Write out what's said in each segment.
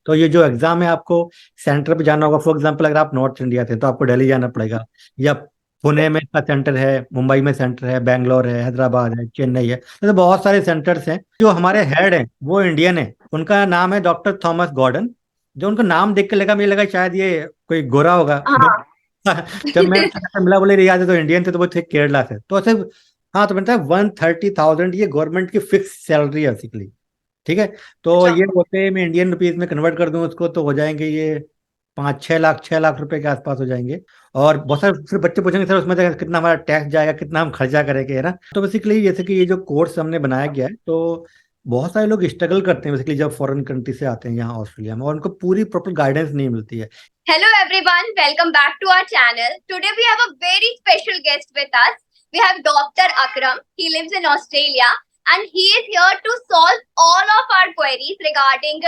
तो ये जो एग्जाम है आपको सेंटर पे जाना होगा। फॉर एग्जाम्पल अगर आप नॉर्थ इंडिया थे तो आपको दिल्ली जाना पड़ेगा, या पुणे में इसका सेंटर है, मुंबई में सेंटर है, बैंगलोर है, हैदराबाद है, चेन्नई है। तो बहुत सारे सेंटर्स हैं। जो हमारे हेड हैं वो इंडियन है, उनका नाम है डॉक्टर थॉमस गॉर्डन। जो उनका नाम देख के लगा, मुझे लगा शायद ये कोई गोरा होगा, बट हाँ। जब मैं मिला, बोले याद है तो इंडियन थे, तो वो थे केरला से, तो ऐसे। हाँ, तो बनता है 130,000, ये गवर्नमेंट की फिक्स सैलरी है बेसिकली। ठीक है। तो अच्छा। ये होते हैं, मैं इंडियन रुपीज में कन्वर्ट कर दूं उसको तो हो जाएंगे ये 5-6 लाख रुपए के आसपास हो जाएंगे। और बहुत सारे फिर बच्चे पूछेंगे सर उसमें तो कितना हमारा टैक्स जाएगा, कितना हम खर्चा करेंगे, है ना। तो बेसिकली जैसे कि ये जो कोर्स हमने बनाया गया है, तो बहुत सारे लोग स्ट्रगल करते हैं बेसिकली जब फॉरेन कंट्री से आते हैं यहाँ ऑस्ट्रेलिया में, और उनको पूरी प्रॉपर गाइडेंस नहीं मिलती है। Hello everyone, welcome back to our channel. Today we have a very special guest with us. We have Dr. Akram. He lives in Australia and he is here to solve all of our queries regarding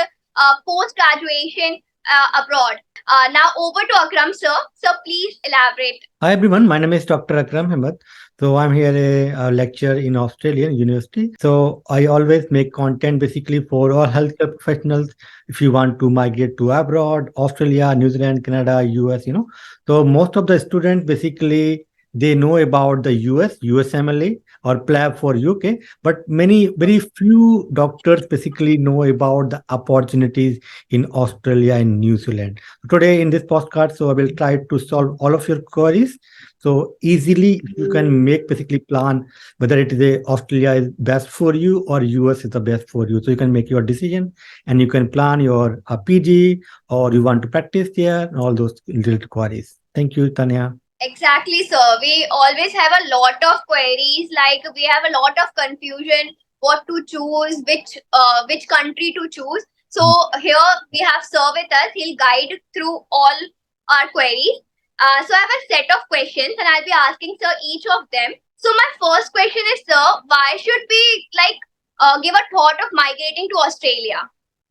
post-graduation abroad. Now over to Akram sir. So please elaborate. Hi everyone, my name is Dr. Akram Hamad. So I'm here a lecturer in Australian University. So I always make content basically for all healthcare professionals. If you want to migrate to abroad, Australia, New Zealand, Canada, US. So most of the students basically they know about the US, USMLE or PLAB for UK, but very few doctors basically know about the opportunities in Australia and New Zealand. Today in this podcast, so I will try to solve all of your queries. So easily you can make basically plan whether it is a Australia is best for you or US is the best for you. So you can make your decision and you can plan your PG or you want to practice there and all those related queries. Thank you, Tanya. Exactly, sir. We always have a lot of queries, like we have a lot of confusion what to choose, which country to choose. So here we have sir with us. He'll guide through all our queries. So I have a set of questions and I'll be asking sir each of them. So my first question is, sir, why should we give a thought of migrating to Australia?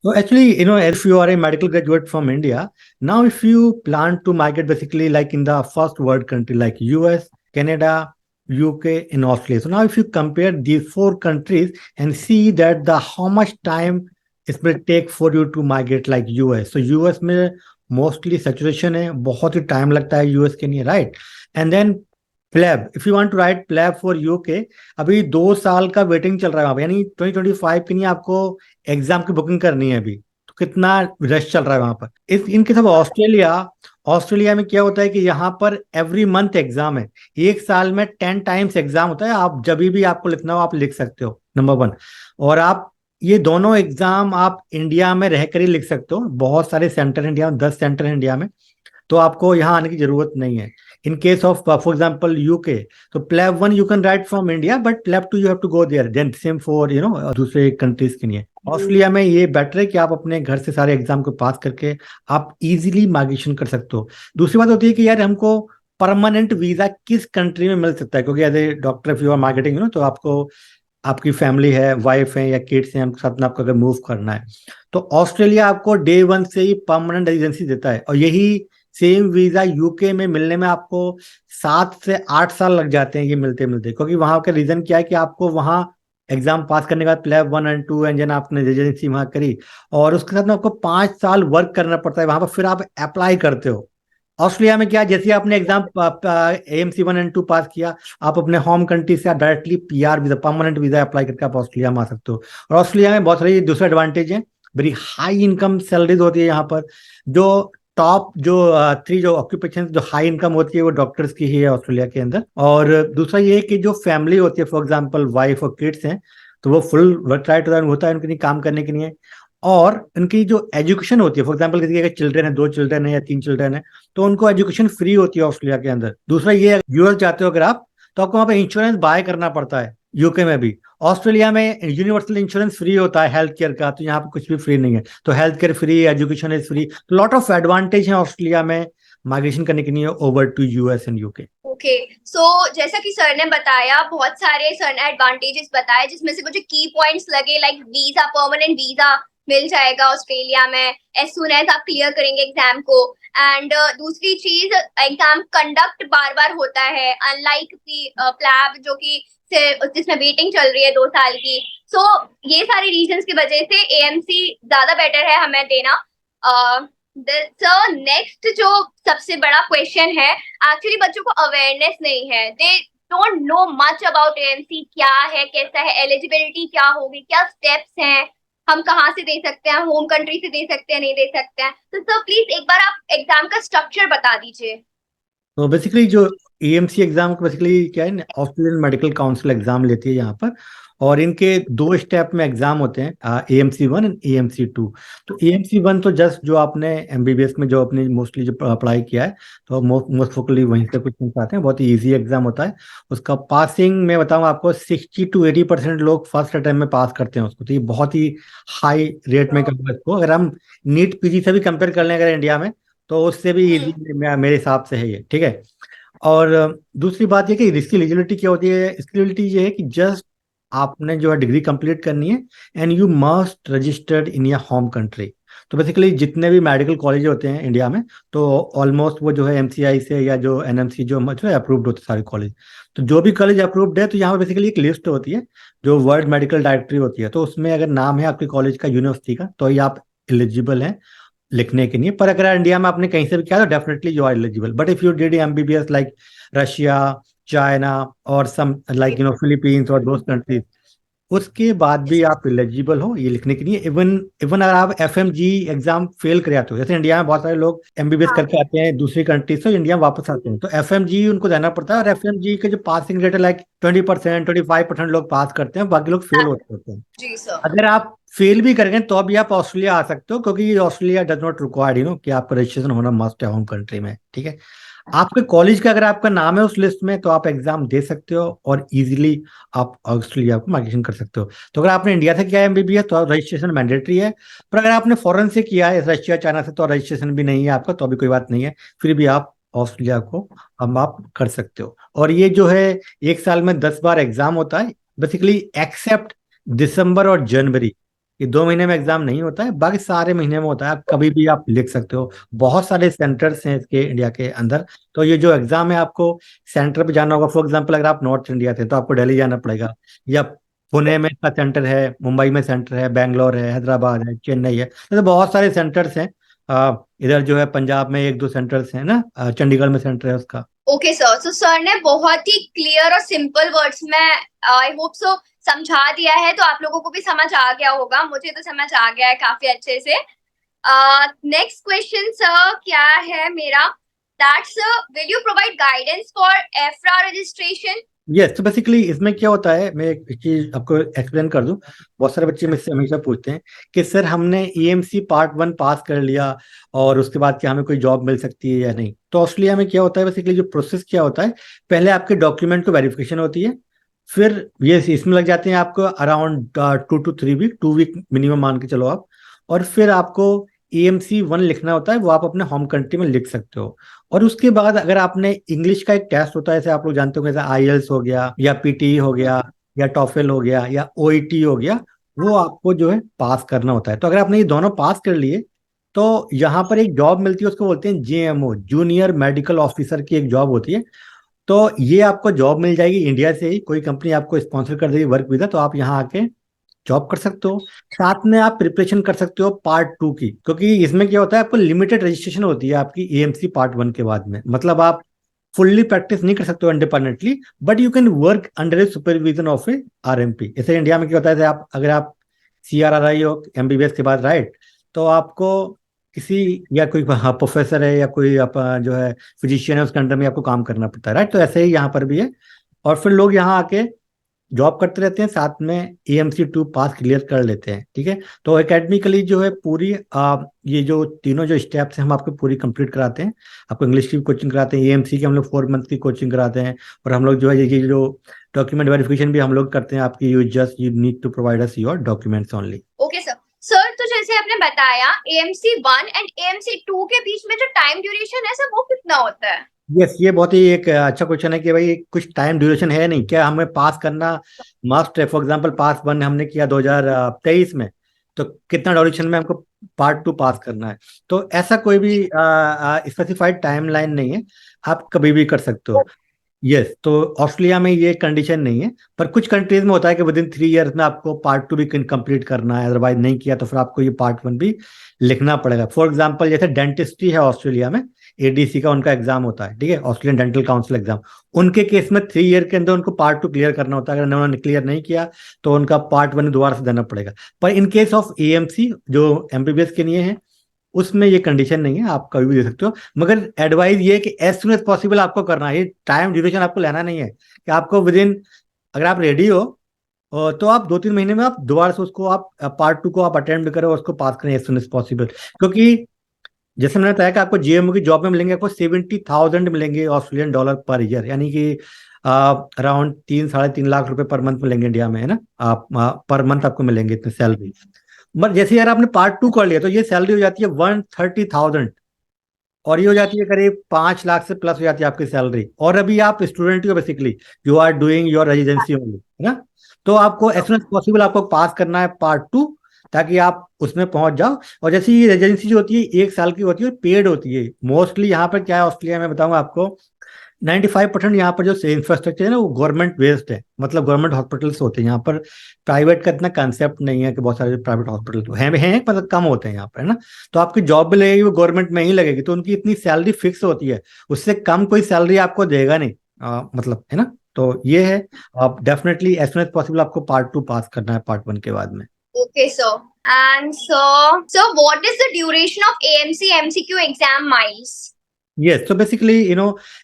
So actually, if you are a medical graduate from India, now if you plan to migrate basically like in the first world country like US, Canada, UK, and Australia. So now if you compare these four countries and see that the how much time it will take for you to migrate like US. So US में mostly saturation है, बहुत ही time लगता है US के लिए, right? And then PLAB, if you want to write PLAB for UK, अभी 2 साल का वेटिंग चल रहा है वहां पे, यानी 2025 के लिए आपको एग्जाम की बुकिंग करनी है अभी। तो कितना रश चल रहा है वहां पर। इस इनके सब ऑस्ट्रेलिया, ऑस्ट्रेलिया में क्या होता है कि यहाँ पर एवरी मंथ एग्जाम है। एक साल में 10 टाइम्स एग्जाम होता है। आप जब भी आपको लिखना हो आप लिख सकते हो, नंबर वन। और आप ये दोनों एग्जाम आप इंडिया में रहकर ही लिख सकते हो। बहुत सारे सेंटर इंडिया में, 10 सेंटर इंडिया में, तो आपको यहाँ आने की जरूरत नहीं है। In case of for example UK, तो PLAB one you can write from India, but PLAB two you have to go there, then same for दूसरे कंट्रीज के लिए। ऑस्ट्रेलिया में ये बेटर है कि आप अपने घर से सारे एग्जाम को पास करके आप इजीली माइग्रेशन कर सकते हो। दूसरी बात होती है कि यार हमको परमानेंट वीजा किस कंट्री में मिल सकता है, क्योंकि as a doctor if you are marketing तो आपको आपकी फैमिली है, वाइफ है या किड्स हैं, आपके साथ में आपको अगर मूव करना है, तो ऑस्ट्रेलिया आपको डे वन से ही परमानेंट रेजिडेंसी देता है। और यही सेम वीजा यूके में मिलने में आपको 7 से 8 साल लग जाते हैं ये मिलते मिलते, क्योंकि वहां का रीजन क्या है कि आपको वहां एग्जाम पास करने के बाद PLAB one and two and जन आपने रेजिडेंसी वहां करी, और उसके साथ में आपको 5 साल वर्क करना पड़ता है वहां पर, फिर आप अप्लाई करते हो। ऑस्ट्रेलिया में क्या है, जैसे आपने exam AMC one and two pass किया, आप अपने होम कंट्री से directly PR visa, permanent visa apply करके आप ऑस्ट्रेलिया में आ सकते हो। और ऑस्ट्रेलिया में बहुत सारी दूसरे एडवांटेज हैं। वेरी हाई इनकम सैलरीज होती है यहाँ पर। जो टॉप जो 3 जो ऑक्यूपेशन जो हाई इनकम होती है वो डॉक्टर्स की ही है ऑस्ट्रेलिया के अंदर। और दूसरा ये है कि जो फैमिली होती है, फॉर एग्जांपल वाइफ और किड्स हैं, तो वो फुल वर्क राइट होता है उनके लिए काम करने के लिए। और उनकी जो एजुकेशन होती है, फॉर एग्जांपल किसी के चिल्ड्रन है, 2 चिल्ड्रन है या 3 चिल्ड्रन है, तो उनको एजुकेशन फ्री होती है ऑस्ट्रेलिया के अंदर। दूसरा ये, यूएस जाते हो अगर आप, तो आपको वहाँ पे इंश्योरेंस बाय करना पड़ता है, यूके में भी। ऑस्ट्रेलिया में यूनिवर्सल इंश्योरेंस फ्री होता है हेल्थ केयर का, तो यहाँ पे कुछ भी फ्री नहीं है। तो health care free, education is free, तो लॉट ऑफ एडवांटेज है ऑस्ट्रेलिया में माइग्रेशन करने के लिए over to US and UK. Okay, so जैसा कि सर ने बताया, बहुत सारे सर ने एडवांटेजेस बताए, जिसमें से मुझे की पॉइंट्स लगे, लाइक वीजा, परमानेंट वीजा मिल जाएगा ऑस्ट्रेलिया में एज सुन एज आप क्लियर करेंगे एग्जाम को। एंड दूसरी चीज, एग्जाम कंडक्ट बार बार होता है, अनलाइक प्लैब जो कि जिसमें वेटिंग चल रही है 2 साल की। सो ये सारी रीजंस की वजह से AMC ज्यादा बेटर है हमें देना। सर नेक्स्ट जो सबसे बड़ा क्वेश्चन है, एक्चुअली बच्चों को अवेयरनेस नहीं है, they don't know much about AMC, क्या है, कैसा है, एलिजिबिलिटी क्या होगी, क्या स्टेप्स हैं, हम कहाँ से दे सकते हैं, होम कंट्री से दे सकते हैं, नहीं दे सकते हैं। तो सर प्लीज एक बार आप एग्जाम का स्ट्रक्चर बता दीजिए। तो बेसिकली जो एएमसी एग्जाम को बेसिकली क्या है, ऑस्ट्रेलियन मेडिकल काउंसिल एग्जाम लेती है यहाँ पर। और इनके दो स्टेप में एग्जाम होते हैं, एएमसी 1 एंड एएमसी 2। तो एएमसी 1 तो जस्ट जो आपने एमबीबीएस में जो अपनी मोस्टली जो पढ़ाई किया है, तो मोस्ट फोकली वहीं से क्वेश्चन आते हैं। बहुत ही ईजी एग्जाम होता है। उसका पासिंग मैं बताऊँ आपको, 60 to 80% लोग फर्स्ट अटेम्प्ट में पास करते हैं उसको। तो ये बहुत ही हाई रेट में करते हैं इसको। अगर हम नीट पीजी से भी कंपेयर कर लें अगर इंडिया में, तो उससे भी इजी मेरे हिसाब से है ये, ठीक है। और दूसरी बात ये कि इसकी एलिजिबिलिटी क्या होती है। इसकी एलिजिबिलिटी ये है कि जस्ट आपने जो है डिग्री कंप्लीट करनी है, and you must registered in your home country. तो बेसिकली जितने भी मेडिकल कॉलेज होते हैं इंडिया में, तो ऑलमोस्ट वो जो है एमसीआई से या जो एनएमसी जो है अप्रूव्ड होते हैं सारे कॉलेज। तो जो भी कॉलेज अप्रूव्ड है, तो यहाँ पर बेसिकली एक लिस्ट होती है जो वर्ल्ड मेडिकल डायरेक्टरी होती है। तो उसमें अगर नाम है आपके कॉलेज का, यूनिवर्सिटी का, तो ये आप एलिजिबल हैं लिखने के लिए। पर अगर इंडिया में आपने कहीं से भी किया तो definitely you are eligible. But if you did MBBS like Russia, China और सम लाइक फिलीपींस और दोस कंट्रीज, उसके बाद भी आप एलिजिबल हो ये लिखने के लिए। इवन इवन अगर आप एफएमजी एग्जाम फेल कर आते हो, जैसे इंडिया में बहुत सारे लोग एमबीबीएस हाँ करके आते हैं दूसरी कंट्री से, इंडिया वापस आते हैं, तो एफएमजी उनको देना पड़ता है। और एफएमजी के जो पासिंग रेट है लाइक 20%, 25% लोग पास करते हैं, बाकी लोग फेल होते हैं। जी सर। अगर आप फेल भी करेंगे तो अभी आप ऑस्ट्रेलिया आ सकते हो, क्योंकि ऑस्ट्रेलिया डज नॉट रिक्वायर्ड कि आपका रजिस्ट्रेशन होना मस्ट है होम कंट्री में, ठीक है। आपके कॉलेज का अगर आपका नाम है उस लिस्ट में, तो आप एग्जाम दे सकते हो और इजीली आप ऑस्ट्रेलिया को माइग्रेशन कर सकते हो। तो अगर आपने इंडिया से किया है एमबीबीएस, तो रजिस्ट्रेशन मैंडेटरी है। पर अगर आपने फॉरेन से किया है, रशिया चाइना से, तो रजिस्ट्रेशन भी नहीं है आपका, तो अभी कोई बात नहीं है। फिर भी आप ऑस्ट्रेलिया को हम आप कर सकते हो। और ये जो है, एक साल में 10 बार एग्जाम होता है बेसिकली, एक्सेप्ट दिसंबर और जनवरी, ये 2 महीने में एग्जाम नहीं होता है, बाकी सारे महीने में होता है। आप कभी भी आप लिख सकते हो। बहुत सारे सेंटर्स हैं इसके इंडिया के अंदर। तो ये जो एग्जाम है, आपको सेंटर पे जाना होगा। फॉर एग्जांपल अगर आप नॉर्थ इंडिया थे, तो आपको दिल्ली जाना पड़ेगा, या पुणे में इसका सेंटर है, मुंबई में सेंटर है, बैंगलोर है, हैदराबाद है, चेन्नई है। तो बहुत सारे सेंटर्स हैं। इधर जो है पंजाब में 1-2 सेंटर्स हैं ना, चंडीगढ़ में सेंटर है उसका। ओके सर, सो सर ने बहुत ही क्लियर और सिंपल वर्ड्स में, आई होप सो, समझा दिया है, तो आप लोगों को भी समझ आ गया होगा। मुझे तो समझ आ गया है काफी अच्छे से। नेक्स्ट क्वेश्चन सर क्या है मेरा, that's will you provide guidance for एफ्रा registration? Yes, तो बेसिकली इसमें क्या होता है, मैं एक चीज आपको एक्सप्लेन कर दूं। बहुत सारे बच्चे मुझसे हमेशा पूछते हैं कि सर हमने ईएमसी पार्ट 1 पास कर लिया, और उसके बाद क्या हमें कोई जॉब मिल सकती है या नहीं। तो ऑस्ट्रेलिया में क्या होता है, बेसिकली जो प्रोसेस क्या होता है, पहले आपके डॉक्यूमेंट को वेरिफिकेशन होती है। फिर ये इसमें लग जाते हैं आपको around 2 to 3 week, 2 week minimum मान के चलो आप। और फिर आपको EMC 1 लिखना होता है, वो आप अपने होम कंट्री में लिख सकते हो। और उसके बाद अगर आपने इंग्लिश का एक टेस्ट होता है, जैसे आप लोग जानते हो, जैसे आईएल्स हो गया, या पीटी हो गया, या टॉफेल हो गया, या ओईटी हो गया, वो आपको जो है पास करना होता है। तो अगर आपने ये दोनों पास कर लिए, तो यहाँ पर एक जॉब मिलती है, उसको बोलते हैं जेएमओ, जूनियर मेडिकल ऑफिसर की एक जॉब होती है। तो ये आपको जॉब मिल जाएगी इंडिया से ही, कोई कंपनी आपको स्पॉन्सर कर देगी वर्क वीजा, तो आप यहाँ आके जॉब कर सकते हो। साथ में आप प्रिपरेशन कर सकते हो पार्ट 2 की, क्योंकि इसमें क्या होता है, आपको लिमिटेड रजिस्ट्रेशन होती है आपकी एएमसी पार्ट 1 के बाद में। मतलब आप फुल्ली प्रैक्टिस नहीं कर सकते हो independently, but you can work under A supervision of A RMP. जैसे इंडिया में क्या होता है, जैसे आप अगर आप सीआरआरआई हो एमबीबीएस के बाद, राइट, तो आपको किसी, या कोई प्रोफेसर है, या कोई आप जो है फिजिशियन है, उसके अंडर में आपको काम करना पड़ता है, राइट। तो ऐसे ही यहाँ पर भी है। और फिर लोग यहाँ आके जॉब करते रहते हैं, साथ में EMC 2 पास क्लियर कर लेते हैं, ठीक है। तो एकेडमिकली जो है पूरी ये जो तीनों जो स्टेप्स हैं, हम आपको पूरी कंप्लीट कराते हैं। आपको इंग्लिश की कोचिंग कराते हैं, EMC की हम लोग 4 मंथ की कोचिंग कराते हैं। और हम लोग जो है ये जो डॉक्यूमेंट वेरिफिकेशन भी हम लोग करते हैं आपकी। You need to provide us your documents only. Okay sir. Sir तो जैसे आपने बताया AMC 1 एंड AMC 2 के बीच में जो टाइम ड्यूरेशन है सर, वो कितना होता है? यस, ये बहुत ही एक अच्छा क्वेश्चन है कि भाई कुछ टाइम ड्यूरेशन है नहीं क्या, हमें पास करना मस्ट है। फॉर एग्जांपल पास 1 हमने किया 2023 में, तो कितना ड्यूरेशन में हमको पार्ट 2 पास करना है। तो ऐसा कोई भी स्पेसिफाइड टाइम लाइन नहीं है, आप कभी भी कर सकते हो। यस, तो ऑस्ट्रेलिया में ये कंडीशन नहीं है, पर कुछ कंट्रीज में होता है कि विद इन 3 इयर्स में आपको पार्ट 2 भी कंप्लीट करना है, अदरवाइज नहीं किया तो फिर आपको ये पार्ट 1 भी लिखना पड़ेगा। फॉर एग्जाम्पल जैसे डेंटिस्ट्री है ऑस्ट्रेलिया में, एडीसी का उनका एग्जाम होता है, ठीक है, ऑस्ट्रेलियन डेंटल काउंसिल एग्जाम। उनके केस में 3 ईयर के अंदर उनको पार्ट 2 क्लियर करना होता है, अगर उन्होंने क्लियर नहीं किया तो उनका पार्ट 1 दोबारा से देना पड़ेगा। पर इन केस ऑफ एएमसी जो एमबीबीएस के लिए है, उसमें ये कंडीशन नहीं है, आप कभी भी दे सकते हो। मगर एडवाइस ये है कि एज सुन एज पॉसिबल आपको करना है, ये टाइम ड्यूरेशन आपको लेना नहीं है कि आपको विद इन, अगर आप रेडी हो तो आप 2-3 महीने में आप दोबारा से उसको आप पार्ट 2 को आप अटेम्प्ट करो, उसको पास करें एज सुन एज पॉसिबल। क्योंकि जैसे मैंने बताया कि आपको जीएमओ की जॉब में मिलेंगे, आपको 70,000 मिलेंगे ऑस्ट्रेलियन डॉलर पर ईयर, यानी कि अराउंड 3-3.5 लाख रुपए पर मंथ मिलेंगे इंडिया में, है ना। आप पर मंथ आपको मिलेंगे इतने सैलरी। मगर जैसे यार आपने पार्ट 2 कर लिया तो ये सैलरी हो जाती है 130,000, और ये हो जाती है करीब 5 लाख से प्लस हो जाती है आपकी सैलरी। और अभी आप स्टूडेंट हो basically, you are doing your residency only, है ना। तो आपको एज सुन एज पॉसिबल आपको पास करना है पार्ट 2, ताकि आप उसमें पहुंच जाओ। और जैसे ये रेजिडेंसी जो होती है 1 साल की होती है, पेड होती है मोस्टली। यहाँ पर क्या है ऑस्ट्रेलिया में बताऊंगा आपको, 95% यहाँ पर जो इंफ्रास्ट्रक्चर है ना वो गवर्नमेंट बेस्ड है, मतलब गवर्नमेंट हॉस्पिटल्स होते हैं यहाँ पर। प्राइवेट का इतना कंसेप्ट नहीं है कि बहुत सारे प्राइवेट हॉस्पिटल तो हैं मतलब कम होते हैं यहाँ पर, है ना। तो आपकी जॉब भी लगेगी वो गवर्नमेंट में ही लगेगी, तो उनकी इतनी सैलरी फिक्स होती है, उससे कम कोई सैलरी आपको देगा नहीं, मतलब, है ना। तो ये है, आप definitely as soon as possible आपको पार्ट 2 पास करना है पार्ट 1 के बाद में। Okay, sir. And so what is the duration of AMC MCQ exam miles? Yes, so basically,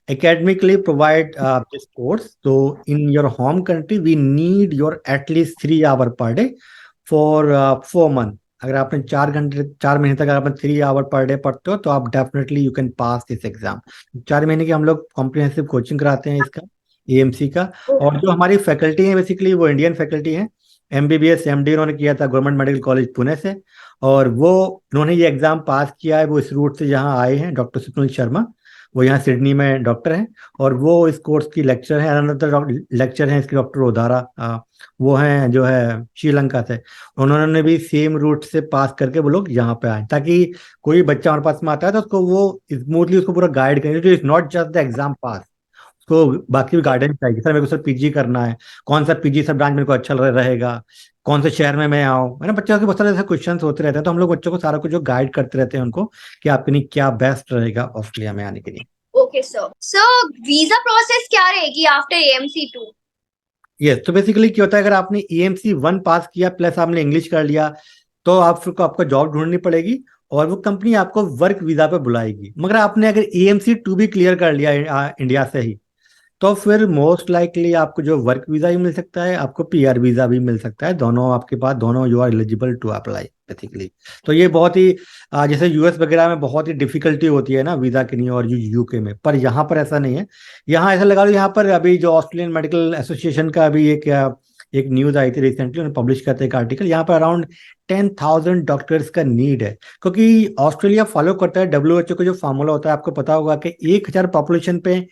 academically provide this course. So in your home country, we need your at least 3 hour per day for 4 months. अगर आपने 4 महीने तक अगर आपने 3 our per day पढ़ते हो तो आप definitely you can pass this exam. 4 महीने की हम लोग कॉम्प्रिहेंसिव कोचिंग कराते हैं इसका, एएमसी का। और जो हमारी फैकल्टी है बेसिकली वो इंडियन फैकल्टी है। एमबीबीएस एमडी उन्होंने किया था गवर्नमेंट मेडिकल कॉलेज पुणे से, और वो उन्होंने ये एग्जाम पास किया है। वो इस रूट से यहाँ आए हैं, डॉक्टर सुनील शर्मा, वो यहाँ सिडनी में डॉक्टर हैं, और वो इस कोर्स की लेक्चर हैं। अनदर लेक्चर हैं इसके डॉक्टर ओदारा, वो हैं जो है श्रीलंका से। उन्होंने भी सेम रूट से पास करके वो लोग यहाँ पे आए, ताकि कोई बच्चा हमारे पास में आता है तो उसको वो स्मूथली उसको पूरा गाइड करें। तो it's not just the exam पास, उसको बाकी भी गाइडेंस चाहिए। सर मेरे को सर पीजी करना है, कौन सा पीजी सब ब्रांच मेरे को अच्छा रहेगा, कौन से शहर में मैं आऊँ, है ना। बच्चों के बहुत सारे ऐसे क्वेश्चन होते रहते हैं, तो हम लोग बच्चों को सारा कुछ जो गाइड करते रहते हैं उनको कि आपके लिए क्या बेस्ट रहेगा ऑस्ट्रेलिया में आने के लिए। Okay, sir. So visa process क्या रहेगी after AMC2? यस, तो बेसिकली क्या होता है, अगर आपने EMC1 पास किया प्लस आपने इंग्लिश कर लिया तो आपको जॉब ढूंढनी पड़ेगी, और वो कंपनी आपको वर्क वीजा पे बुलाएगी। मगर आपने अगर EMC2 भी क्लियर कर लिया इंडिया से ही, तो फिर मोस्ट लाइकली आपको जो वर्क वीजा भी मिल सकता है, आपको पीआर वीजा भी मिल सकता है, दोनों आपके पास, दोनों you are eligible to apply basically. तो ये बहुत ही जैसे यूएस वगैरह में बहुत ही डिफिकल्टी होती है ना वीजा के लिए, और यूके में, पर यहाँ पर ऐसा नहीं है। यहाँ ऐसा लगा लो, यहाँ पर अभी जो ऑस्ट्रेलियन मेडिकल एसोसिएशन का अभी एक न्यूज आई थी रिसेंटली, उन्होंने पब्लिश करते एक आर्टिकल, यहाँ पर अराउंड 10,000 डॉक्टर्स का नीड है। क्योंकि ऑस्ट्रेलिया फॉलो करता है डब्ल्यूएचओ का जो फार्मूला होता है, आपको पता होगा कि 1,000 पॉपुलेशन पे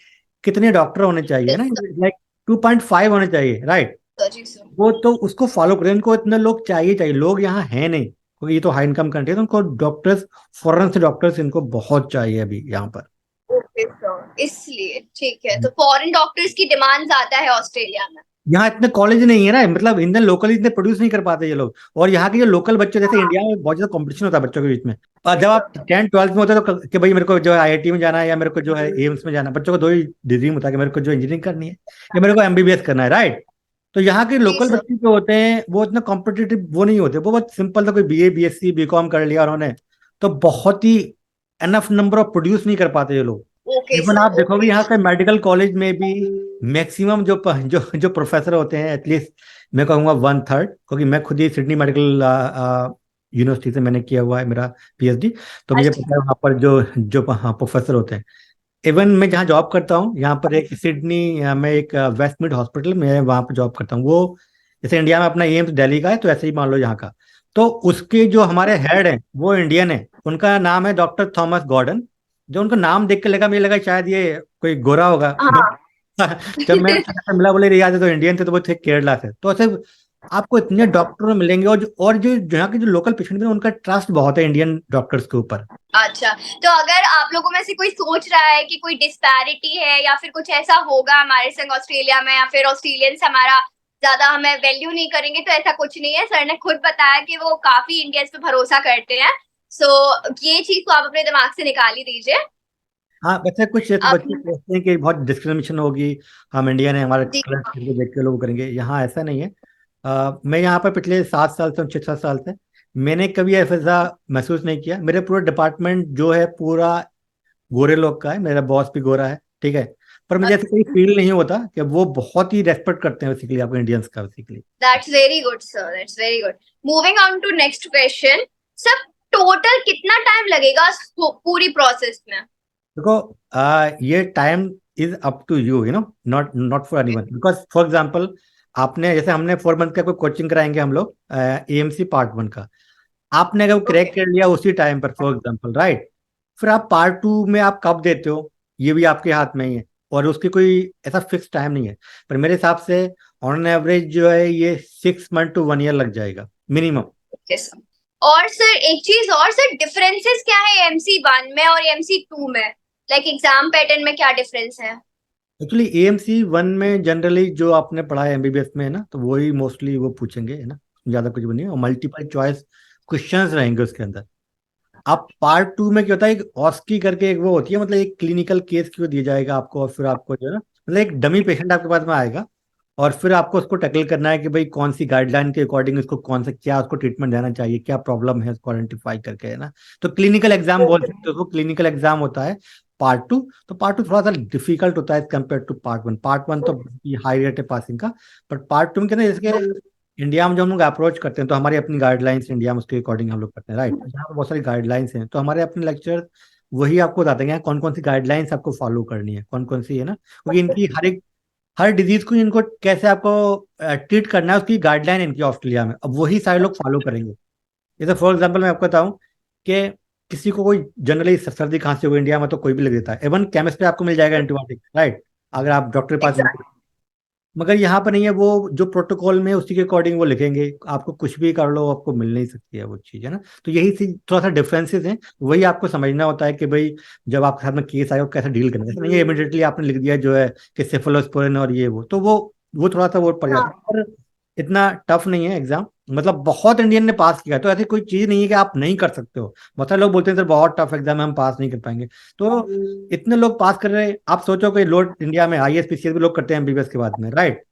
कितने डॉक्टर होने चाहिए ना, लाइक 2.5 होने चाहिए, राइट। जी सर। वो तो उसको फॉलो करें, उनको इतने लोग चाहिए लोग यहाँ है नहीं, क्योंकि ये तो हाई इनकम कंट्री है, तो उनको डॉक्टर्स, फॉरेन से डॉक्टर्स इनको बहुत चाहिए अभी यहाँ पर। ओके सर, इसलिए ठीक है, तो फॉरेन डॉक्टर्स की डिमांड ज्यादा है ऑस्ट्रेलिया में। यहाँ इतने कॉलेज नहीं है ना, मतलब इंडियन लोकल इतने प्रोड्यूस नहीं कर पाते ये लोग। और यहाँ के जो लोकल बच्चे, जैसे इंडिया में बहुत ज्यादा कंपटीशन होता है बच्चों के बीच में, और जब आप 10th-12th में होते हैं तो कि भाई मेरे को जो है आईआईटी में जाना है, या मेरे को जो है एम्स में जाना है, बच्चों को दो ही ड्रीम होता है कि मेरे को जो इंजीनियरिंग करनी है या मेरे को एमबीबीएस करना है, राइट। तो यहाँ के लोकल सर। बच्चे जो होते हैं वो इतना कॉम्पिटिटिव वो नहीं होते, वो बहुत सिंपल था, कोई बीए बीएससी बीकॉम कर लिया उन्होंने, तो बहुत ही एनफ नंबर ऑफ प्रोड्यूस नहीं कर पाते ये लोग। ओके इवन आप देखोगे यहाँ के मेडिकल कॉलेज में भी मैक्सिमम जो प्रोफेसर होते हैं, एटलीस्ट मैं कहूँगा 1/3, क्योंकि मैं खुद ही सिडनी मेडिकल यूनिवर्सिटी से मैंने किया हुआ है मेरा पीएचडी, तो मुझे पता है वहाँ पर जो जो प्रोफेसर होते हैं। इवन मैं जहाँ जॉब करता हूँ यहाँ पर एक सिडनी में एक वेस्टमिड हॉस्पिटल में वहाँ पर जॉब करता हूँ, वो जैसे इंडिया में अपना एम्स दिल्ली का है, तो ऐसे ही मान लो यहाँ का। तो उसके जो हमारे हेड हैं वो इंडियन है, उनका नाम है डॉक्टर थॉमस गॉर्डन। जो उनको नाम देख के लगा, मुझे लगा शायद ये कोई गोरा होगा, हाँ। जब मैं मिला बोले याद है तो इंडियन थे, तो वो थे केरला से। तो ऐसे आपको इतने डॉक्टर मिलेंगे, और जो यहाँ के जो लोकल पेशेंट भी हैं, उनका ट्रस्ट बहुत है इंडियन डॉक्टर्स के ऊपर। अच्छा, तो अगर आप लोगों में से कोई सोच रहा है कि कोई डिस्पैरिटी है या फिर कुछ ऐसा होगा हमारे संग ऑस्ट्रेलिया में, या फिर ऑस्ट्रेलियंस हमारा ज्यादा हमें वैल्यू नहीं करेंगे, तो ऐसा कुछ नहीं है। सर ने खुद बताया कि वो काफी इंडियंस पे भरोसा करते हैं। सो ये चीज को आप अपने दिमाग से निकाल ही दीजिए। हाँ, वैसे कुछ ऐसे अब बच्चे सोचते हैं कि बहुत डिस्क्रिमिनेशन होगी, हम इंडियन है, हमारे जी कलर को देख के लोग करेंगे। यहाँ ऐसा नहीं है। मैं यहाँ पर पिछले 7 साल से 6-7 साल से मैंने कभी ऐसा महसूस नहीं किया। मेरे पूरे डिपार्टमेंट जो है पूरा गोरे लोग का है, मेरा बॉस भी गोरा है, ठीक है। पर मुझे ऐसा कोई फील नहीं होता कि वो बहुत ही रेस्पेक्ट करते हैं बेसिकली आपको इंडियंस का basically. That's very good sir, that's very good. Moving on to next question. Sir total कितना टाइम लगेगा पूरी प्रोसेस में? देखो, ये time is up to you, you know, not not for anyone. Because for example, आपने जैसे हमने 4 month का कोई कोचिंग कराएंगे हम लोग एएमसी पार्ट 1 का, आपने अगर ओके। क्रैक कर लिया उसी टाइम पर फॉर एग्जांपल, राइट, फिर आप पार्ट 2 में आप कब देते हो, ये भी आपके हाथ में ही है। और उसकी कोई ऐसा फिक्स टाइम नहीं है। पर मेरे हिसाब से ऑन एवरेज जो है ये 6 मंथ to 1 year लग जाएगा मिनिमम। Okay sir. और सर एक चीज और, सर डिफरेंसेस क्या है एमसी 1 में और एमसी 2 में? लाइक एग्जाम पैटर्न में क्या डिफरेंस है? एक्चुअली एएमसी 1 में जनरली जो आपने पढ़ा है एमबीबीएस में, है ना, तो वही मोस्टली वो पूछेंगे, है ना, ज्यादा कुछ भी नहीं है। और मल्टीपल चॉइस क्वेश्चंस रहेंगे उसके अंदर। अब पार्ट 2 में क्या होता है, एक ऑस्की करके एक वो होती है, मतलब एक क्लिनिकल केस क्यों दिया जाएगा आपको, और फिर आपको जो है ना, मतलब एक डमी पेशेंट आपके पास में आएगा, और फिर आपको उसको टैकल करना है कि भाई कौन सी गाइडलाइन के अकॉर्डिंग उसको कौन सा क्या उसको ट्रीटमेंट देना चाहिए, क्या प्रॉब्लम है उसको आइडेंटिफाई करके, है ना। तो क्लिनिकल एग्जाम बोल सकते हो, उसको क्लिनिकल एग्जाम होता है पार्ट 2। तो पार्ट 2 थोड़ा सा डिफिकल्ट होता है कम्पेयर टू पार्ट 1। पार्ट 1 तो हाई रेट है पासिंग का। बट पार्ट 2 में क्या ना, जैसे इंडिया में जो हम लोग अप्रोच करते हैं, तो हमारी अपनी गाइडलाइंस इंडिया में उसके अकॉर्डिंग हम लोग करते हैं, राइट। यहाँ पे बहुत सारी गाइडलाइंस हैं, तो हमारे अपने लेक्चर वही आपको बताते हैं कौन कौन सी गाइडलाइंस आपको फॉलो करनी है, कौन कौन सी, है ना, क्योंकि इनकी हर डिजीज को इनको कैसे आपको ट्रीट करना है, उसकी गाइडलाइन इनकी ऑस्ट्रेलिया में, अब वही सारे लोग फॉलो करेंगे। जैसे फॉर एग्जाम्पल मैं आपको बताऊं कि किसी को कोई जनरली सर्दी खांसी हो इंडिया में तो कोई भी लग देता है, इवन केमिस्ट पे आपको मिल जाएगा एंटीबायोटिक, राइट, अगर आप डॉक्टर के पास एग्जैक्ट। मगर यहाँ पर नहीं है। वो जो प्रोटोकॉल में उसी के अकॉर्डिंग वो लिखेंगे, आपको कुछ भी कर लो आपको मिल नहीं सकती है वो चीज़, है ना। तो यही थोड़ा सा डिफरेंसेस हैं, वही आपको समझना होता है कि भाई जब आपके साथ में केस आए वो कैसे डील करना है। ऐसा नहीं है इमिडिएटली आपने लिख दिया जो है कि सेफलोस्पोरिन और ये वो, तो वो थोड़ा सा वो पड़ जाता है। हाँ पर इतना टफ नहीं है एग्जाम, मतलब बहुत इंडियन ने पास किया, तो ऐसी कोई चीज नहीं है कि आप नहीं कर सकते हो। बहुत सारे लोग बोलते हैं सर बहुत टफ एग्जाम है हम पास नहीं कर पाएंगे, तो इतने लोग पास कर रहे हैं। आप सोचो कि लोग इंडिया में आईएएस पीसीएस भी लोग करते हैं एमबीबीएस के बाद में, राइट।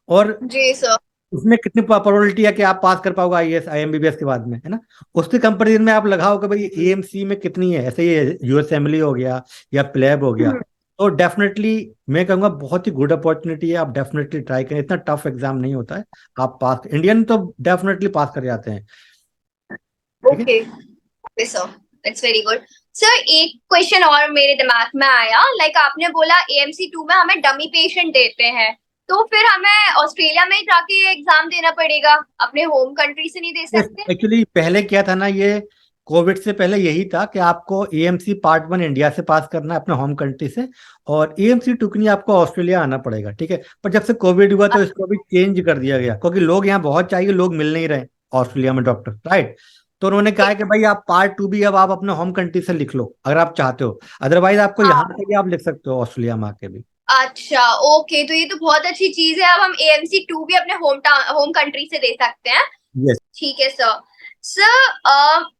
और जी सर। उसमें कितनी प्रोबेबिलिटी है कि आप पास कर पाओगे आईएएस आईएमबीबीएस के बाद में, है ना। उसके कंपेरिजन में आप लगाओ कि भाई एएमसी में कितनी है, ऐसे ये यूएसएमएलई हो गया या प्लेब हो गया, तो डेफिनेटली मैं कहूँगा बहुत ही गुड अपॉर्चुनिटी है। आप डेफिनेटली ट्राई करें, इतना टफ एग्जाम नहीं होता है। आप पास इंडियन तो डेफिनेटली पास कर जाते हैं, ठीक है। Okay. Okay sir, that's very good. Sir एक क्वेश्चन और मेरे दिमाग में आया, लाइक आपने बोला एएमसी 2 में हमें डमी पेशेंट देते हैं, तो फिर हमें ऑस्ट्रेलिया में जाके एग्जाम देना पड़ेगा, अपने होम कंट्री से नहीं दे सकते? एक्चुअली पहले क्या था ना, ये कोविड से पहले यही था कि आपको एएमसी पार्ट 1 इंडिया से पास करना है अपने होम कंट्री से, और एएमसी 2 के लिए आपको ऑस्ट्रेलिया आना पड़ेगा, ठीक है। पर जब से कोविड हुआ तो इसको भी चेंज कर दिया गया, क्योंकि लोग यहाँ बहुत चाहिए, लोग मिल नहीं रहे ऑस्ट्रेलिया में डॉक्टर, राइट। तो उन्होंने कहा है कि भाई आप पार्ट 2 भी अब आप अपने होम कंट्री से लिख लो अगर आप चाहते हो, अदरवाइज आपको यहाँ हाँ। से भी आप लिख सकते हो ऑस्ट्रेलिया में आके भी। अच्छा ओके, तो ये तो बहुत अच्छी चीज है, अब हम एएमसी 2 भी अपने होम कंट्री से दे सकते हैं। यस। ठीक है सर। सर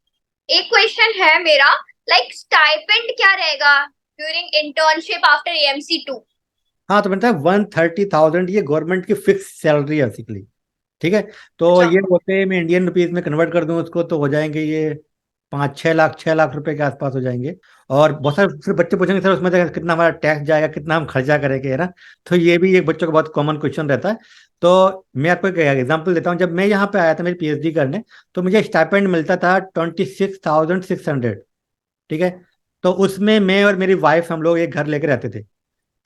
एक क्वेश्चन है मेरा, लाइक स्टाइपेंड क्या रहेगा ड्यूरिंग इंटर्नशिप आफ्टर एएमसी 2? हाँ, तो बनता है 130,000, ये गवर्नमेंट की फिक्स सैलरी है बेसिकली, ठीक है। तो अच्छा। ये होते मैं इंडियन रुपीज में कन्वर्ट कर दूं उसको, तो हो जाएंगे ये 5-6 लाख 6 लाख रुपए के आसपास हो जाएंगे। और बहुत सारे फिर बच्चे पूछेंगे सर उसमें से कितना हमारा टैक्स जाएगा, कितना हम खर्चा करेंगे, है ना। तो ये भी एक बच्चों का बहुत कॉमन क्वेश्चन रहता है। तो मैं आपको एक एग्जाम्पल देता हूँ। जब मैं यहाँ पे आया था मेरी पीएचडी करने, तो मुझे स्टाइपेंड मिलता था 26,600, ठीक है। तो उसमें मैं और मेरी वाइफ हम लोग एक घर लेके रहते थे।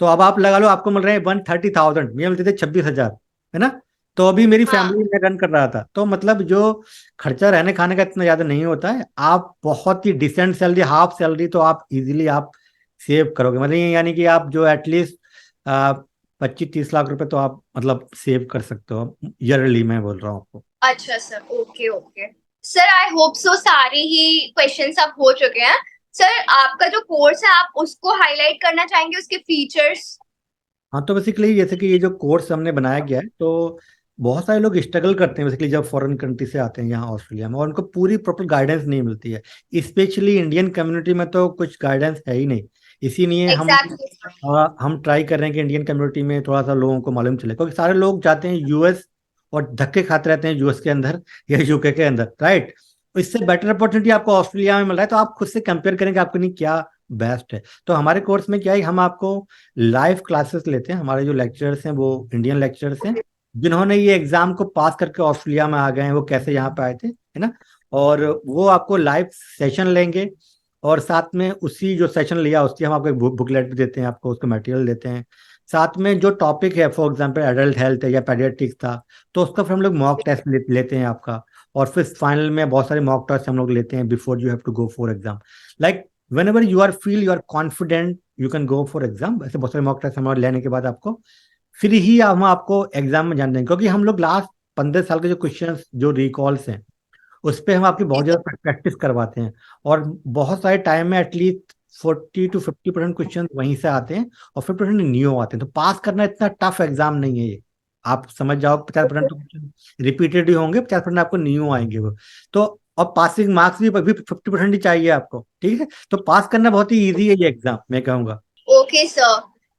तो अब आप लगा लो आपको मिल रहे हैं 130,000, मुझे मिलते थे 26,000, है ना। तो अभी मेरी हाँ। फैमिली में रन कर रहा था, तो मतलब जो खर्चा रहने खाने का इतना ज्यादा नहीं होता है। आप बहुत ही डिसेंट सैलरी, हाफ सैलरी तो आप इजीली आप सेव करोगे, मतलब ये यानी कि आप जो एटलीस्ट 25-30 लाख रुपए तो आप मतलब सेव कर सकते हो ईयरली, मैं बोल रहा हूँ आपको। अच्छा sir, okay okay sir, I hope so सारे ही क्वेश्चंस अब हो चुके हैं। सर आपका जो कोर्स है आप उसको हाईलाइट करना चाहेंगे, उसके फीचर्स? हाँ, तो बेसिकली जैसे कि ये जो कोर्स हमने बनाया गया है, तो बहुत सारे लोग स्ट्रगल करते हैं बेसिकली जब फॉरेन कंट्री से आते हैं यहाँ ऑस्ट्रेलिया में, और उनको पूरी प्रॉपर गाइडेंस नहीं मिलती है। स्पेशली इंडियन कम्युनिटी में तो कुछ गाइडेंस है ही नहीं। इसीलिए एग्जैक्टली। हम ट्राई कर रहे हैं कि इंडियन कम्युनिटी में थोड़ा सा लोगों को मालूम चले, क्योंकि सारे लोग जाते हैं यूएस और धक्के खाते रहते हैं यूएस के अंदर या यूके के अंदर, राइट। इससे बेटर अपॉर्चुनिटी आपको ऑस्ट्रेलिया में मिल रहा है, तो आप खुद से कंपेयर करेंगे आपके लिए क्या बेस्ट है। तो हमारे कोर्स में क्या है, हम आपको लाइव क्लासेस लेते हैं। हमारे जो लेक्चरर्स हैं वो इंडियन लेक्चरर्स हैं, जिन्होंने ये एग्जाम को पास करके ऑस्ट्रेलिया में आ गए हैं, वो कैसे यहाँ पे आए थे, है ना। और वो आपको लाइव सेशन लेंगे, और साथ में उसी जो सेशन लिया उसकी हम आपको एक बुकलेट भी देते हैं, आपको उसका मटेरियल देते हैं। साथ में जो टॉपिक है, फॉर एग्जांपल एडल्ट हेल्थ है या पेडियाट्रिक्स था, तो उसका फिर हम लोग मॉक टेस्ट लेते हैं आपका। और फिर फाइनल में बहुत सारे मॉक टेस्ट हम लोग लेते हैं before you have to go for exam. Like whenever you are feel you are confident you can go for exam। ऐसे बहुत सारे मॉक टेस्ट हमारे लेने के बाद आपको फिर ही हम आपको एग्जाम में जान देंगे, क्योंकि हम लोग लास्ट 15 साल के जो क्वेश्चंस जो रिकॉल्स हैं उस पे हम आपकी बहुत ज्यादा प्रैक्टिस करवाते हैं। और बहुत सारे टाइम में एटलीस्ट 40 to 50% क्वेश्चन वहीं से आते हैं, और 50% न्यू आते हैं। तो पास करना इतना टफ एग्जाम नहीं है ये, आप समझ जाओ। 50% तो क्वेश्चन रिपीटेड ही होंगे, 50% आपको न्यू आएंगे वो। तो और पासिंग मार्क्स भी 50% ही चाहिए आपको, ठीक है। तो पास करना बहुत ही ईजी है ये एग्जाम, मैं कहूँगा। ओके सर,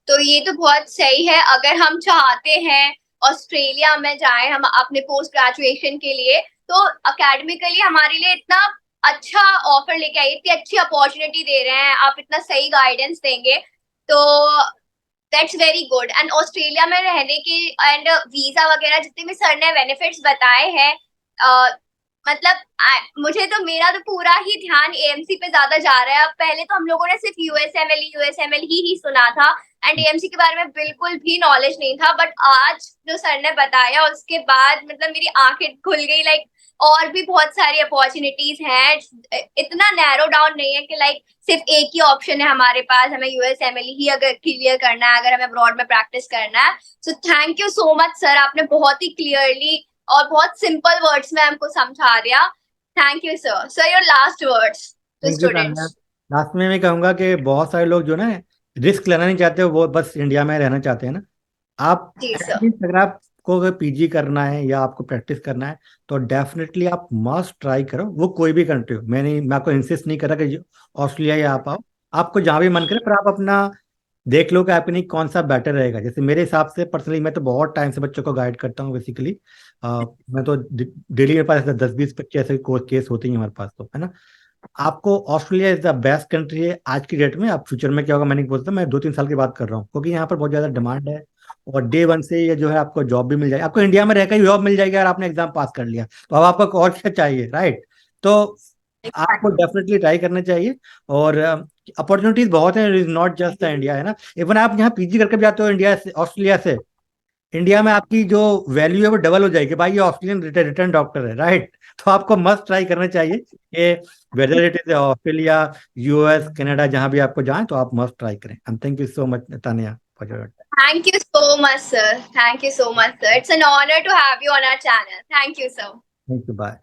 तो ये तो बहुत सही है। अगर हम चाहते हैं ऑस्ट्रेलिया में जाएं हम अपने पोस्ट ग्रेजुएशन के लिए, तो अकेडमिकली हमारे लिए इतना अच्छा ऑफर लेके आइए, इतनी अच्छी अपॉर्चुनिटी दे रहे हैं आप, इतना सही गाइडेंस देंगे, तो that's very good. And Australia में रहने के एंड वीजा वगैरह जितने भी सर ने बेनिफिट्स बताए हैं, मतलब मुझे तो मेरा तो पूरा ही ध्यान एएमसी पे ज्यादा जा रहा है। अब पहले तो हम लोगों ने सिर्फ यूएसएमएल ही सुना था, एंड एएमसी के बारे में बिल्कुल भी नॉलेज नहीं था। बट आज जो सर ने बताया उसके बाद मतलब मेरी आंखें खुल गई, लाइक और भी बहुत सारी अपॉर्चुनिटीज हैं। इतना नैरो डाउन नहीं है कि लाइक सिर्फ एक ही ऑप्शन है हमारे पास, हमें यूएसएमएल ही अगर क्लियर करना है, अगर हमें अब्रॉड में प्रैक्टिस करना है। So thank you so much sir, आपने बहुत ही क्लियरली और बहुत सिंपल वर्ड्स में हमको समझा दिया। Thank you sir. Sir your last words to thank you Tanya. Students? Last में मैं कहूंगा कि बहुत सारे लोग जो ना रिस्क लेना नहीं चाहते, वो बस इंडिया में रहना चाहते हैं ना। आप जी सर। एटलीस्ट अगर आपको अगर पीजी करना है या आपको प्रैक्टिस करना है, तो डेफिनेटली आप मस्ट ट्राई करो, वो कोई भी कंट्री हो। मैं आपको इंसिस्ट नहीं कर रहा कि ऑस्ट्रेलिया या आप आओ, आपको जहाँ भी मन करे, पर आप अपना देख लो कि आपके लिए कौन सा बेटर रहेगा। जैसे मेरे हिसाब से पर्सनली, मैं तो बहुत टाइम से बच्चों को गाइड करता हूँ बेसिकली। मैं तो डेली मेरे पास 10-20 बच्चे ऐसे केस होते ही हैं हमारे पास, तो है ना। आपको Australia is the best country है आज की डेट में। आप फ्यूचर में क्या होगा मैं नहीं बोलता, मैं 2-3 साल की बात कर रहा हूँ, क्योंकि यहाँ पर बहुत ज्यादा डिमांड है। और डे वन से ये जो है आपको जॉब भी मिल जाएगी, आपको इंडिया में रहकर जॉब मिल जाएगी अगर आपने एग्जाम पास कर लिया, तो अब आपको और क्या चाहिए, राइट। तो आपको डेफिनेटली ट्राई करना चाहिए। और अपॉर्चुनिटीज बहुत है, is not just the India, है ना। इवन आप यहाँ पीजी करके भी आते हो इंडिया से, ऑस्ट्रेलिया से, इंडिया में आपकी जो वैल्यू है वो डबल हो जाएगी। भाई ये ऑस्ट्रेलियन रिटर्न डॉक्टर है, राइट। तो आपको मस्ट ट्राई करना चाहिए कि whether it is Australia, US, Canada, जहां भी आपको जाए तो आप मस्ट ट्राई करें। And thank you so much Tania for your. Thank you so much, sir. Thank you so much, sir. It's an honor to have you on our channel. Thank you, sir. Thank you, bye.